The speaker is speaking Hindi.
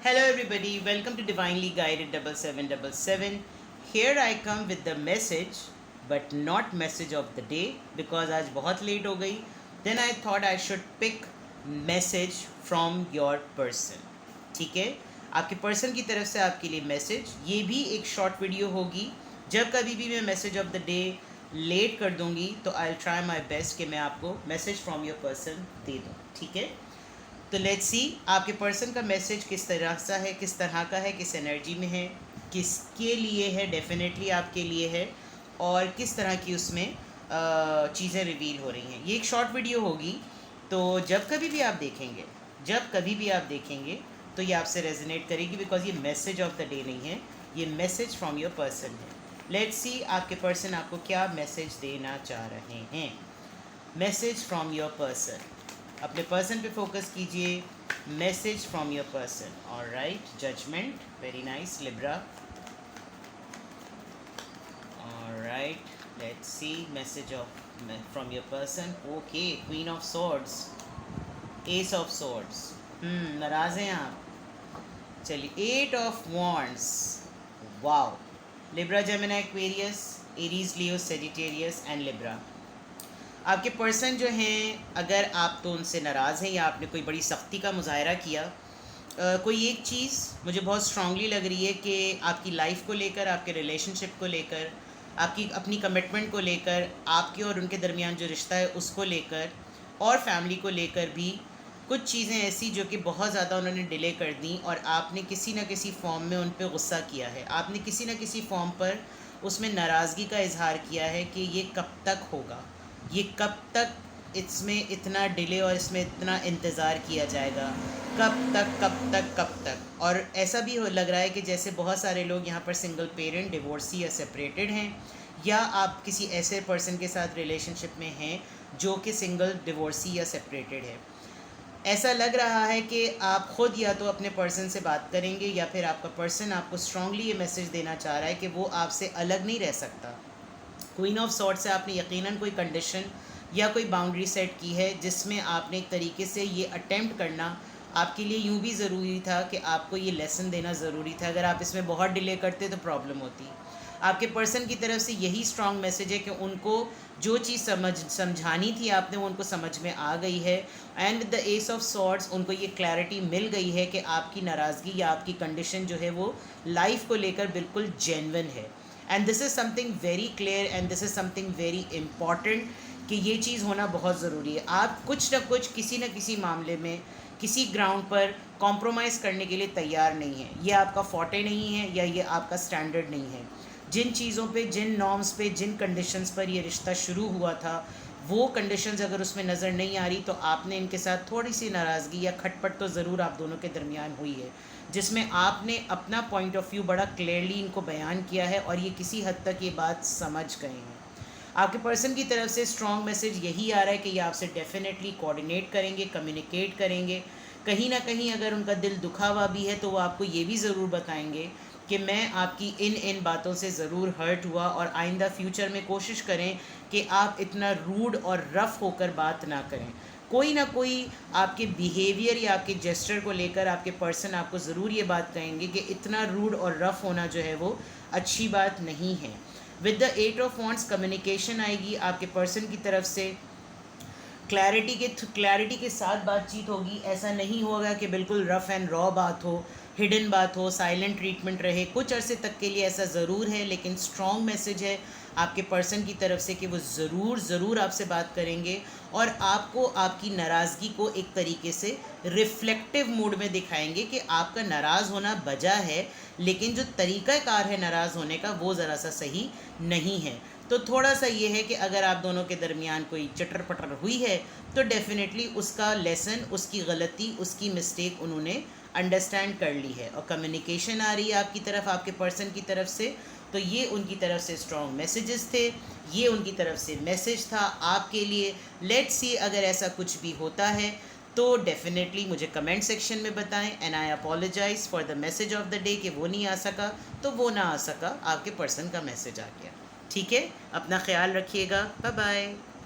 Hello everybody, welcome to Divinely Guided 7777. Here I come with the message, but not message of the day because आज बहुत late हो गई. Then I thought I should pick message from your person. ठीक है, आपके person की तरफ से आपके लिए message. ये भी एक short video होगी. जब कभी भी मैं message of the day late कर दूंगी तो I'll try my best कि मैं आपको message from your person दे दूँ. ठीक है, तो लेट्स सी आपके पर्सन का मैसेज किस तरह सा है, किस तरह का है, किस एनर्जी में है, किसके लिए है, डेफिनेटली आपके लिए है, और किस तरह की उसमें चीज़ें रिवील हो रही हैं. ये एक शॉर्ट वीडियो होगी, तो जब कभी भी आप देखेंगे तो ये आपसे रेजोनेट करेगी बिकॉज ये मैसेज ऑफ द डे नहीं है, ये मैसेज फ्रॉम योर पर्सन है. लेट्स सी आपके पर्सन आपको क्या मैसेज देना चाह रहे हैं. मैसेज फ्रॉम योर पर्सन, अपने पर्सन पे फोकस कीजिए. Message from your person. Alright, judgement, very nice. Libra. Alright, let's see message of from your person. Okay, queen of swords, ace of swords. नाराज हैं आप. चलिए, eight of wands. Wow. Libra, Gemini, Aquarius, Aries, Leo, Sagittarius and Libra. आपके पर्सन जो हैं, अगर आप तो उनसे नाराज़ हैं या आपने कोई बड़ी सख्ती का मुजाहरा किया, कोई एक चीज़ मुझे बहुत स्ट्रांगली लग रही है कि आपकी लाइफ को लेकर, आपके रिलेशनशिप को लेकर, आपकी अपनी कमिटमेंट को लेकर, आपके और उनके दरमियान जो रिश्ता है उसको लेकर, और फैमिली को लेकर भी कुछ चीज़ें ऐसी जो कि बहुत ज़्यादा उन्होंने डिले कर दी और आपने किसी न किसी फॉर्म में उन पर गुस्सा किया है. आपने किसी न किसी फॉर्म पर उसमें नाराज़गी का इजहार किया है कि ये कब तक होगा, ये कब तक इसमें इतना डिले और इसमें इतना इंतज़ार किया जाएगा, कब तक. और ऐसा भी लग रहा है कि जैसे बहुत सारे लोग यहाँ पर सिंगल पेरेंट, डिवोर्सी या सेपरेटेड हैं, या आप किसी ऐसे पर्सन के साथ रिलेशनशिप में हैं जो कि सिंगल, डिवोर्सी या सेपरेटेड है. ऐसा लग रहा है कि आप ख़ुद या तो अपने पर्सन से बात करेंगे या फिर आपका पर्सन आपको स्ट्रांगली ये मैसेज देना चाह रहा है कि वो आपसे अलग नहीं रह सकता. क्वीन ऑफ सॉर्ड से आपने यकीनन कोई कंडीशन या कोई बाउंड्री सेट की है जिसमें आपने एक तरीके से ये अटेम्प्ट करना आपके लिए यूँ भी ज़रूरी था कि आपको ये लेसन देना ज़रूरी था. अगर आप इसमें बहुत डिले करते तो प्रॉब्लम होती. आपके पर्सन की तरफ से यही स्ट्रॉन्ग मैसेज है कि उनको जो चीज़ समझानी थी आपने, वो उनको समझ में आ गई है. And the S of swords, उनको ये क्लैरिटी मिल गई है कि आपकी नाराज़गी या आपकी कंडीशन जो है वो लाइफ को लेकर बिल्कुल जेन्युइन है. And this is something very clear and this is something very important कि ये चीज़ होना बहुत ज़रूरी है. आप कुछ ना कुछ, किसी न किसी मामले में, किसी ग्राउंड पर कॉम्प्रोमाइज़ करने के लिए तैयार नहीं है. ये आपका फॉर्टे नहीं है या ये आपका स्टैंडर्ड नहीं है. जिन चीज़ों पे, जिन नॉर्म्स पे, जिन कंडीशंस पर ये रिश्ता शुरू हुआ था, वो कंडीशंस अगर उसमें नज़र नहीं आ रही तो आपने इनके साथ थोड़ी सी नाराज़गी या खटपट तो ज़रूर आप दोनों के दरमियान हुई है, जिसमें आपने अपना पॉइंट ऑफ व्यू बड़ा क्लियरली इनको बयान किया है और ये किसी हद तक ये बात समझ गए हैं. आपके पर्सन की तरफ से स्ट्रॉन्ग मैसेज यही आ रहा है कि ये आपसे डेफिनेटली कोऑर्डिनेट करेंगे, कम्युनिकेट करेंगे. कहीं ना कहीं अगर उनका दिल दुखा हुआ भी है तो वो आपको ये भी ज़रूर बताएंगे कि मैं आपकी इन बातों से ज़रूर हर्ट हुआ और आइंदा फ्यूचर में कोशिश करें कि आप इतना रूड और रफ़ होकर बात ना करें. कोई ना कोई आपके बिहेवियर या आपके जेस्चर को लेकर आपके पर्सन आपको ज़रूर ये बात कहेंगे कि इतना रूड और रफ़ होना जो है वो अच्छी बात नहीं है. With the eight of wands communication आएगी आपके पर्सन की तरफ से. क्लैरिटी के साथ बातचीत होगी. ऐसा नहीं होगा कि बिल्कुल रफ़ एंड रॉ बात हो, हिडन बात हो, साइलेंट ट्रीटमेंट रहे. कुछ अरसे तक के लिए ऐसा ज़रूर है, लेकिन स्ट्रॉन्ग मैसेज है आपके पर्सन की तरफ से कि वो ज़रूर आपसे बात करेंगे और आपको आपकी नाराज़गी को एक तरीके से रिफ्लेक्टिव मूड में दिखाएंगे कि आपका नाराज़ होना बजा है, लेकिन जो तरीक़ाकार है नाराज़ होने का वो ज़रा सा सही नहीं है. तो थोड़ा सा ये है कि अगर आप दोनों के दरमियान कोई चटर पटर हुई है तो डेफिनेटली उसका लेसन, उसकी गलती, उसकी मिस्टेक उन्होंने अंडरस्टैंड कर ली है. और कम्युनिकेशन आ रही है आपकी तरफ, आपके पर्सन की तरफ से, तो ये उनकी तरफ से स्ट्रॉन्ग मैसेजेस थे, ये उनकी तरफ से मैसेज था आपके लिए. लेट्स सी अगर ऐसा कुछ भी होता है तो डेफिनेटली मुझे कमेंट सेक्शन में बताएं. And I apologise for the message of the day कि वो नहीं आ सका तो वो ना आ सका, आपके पर्सन का मैसेज आ गया. ठीक है, अपना ख्याल रखिएगा. Bye bye.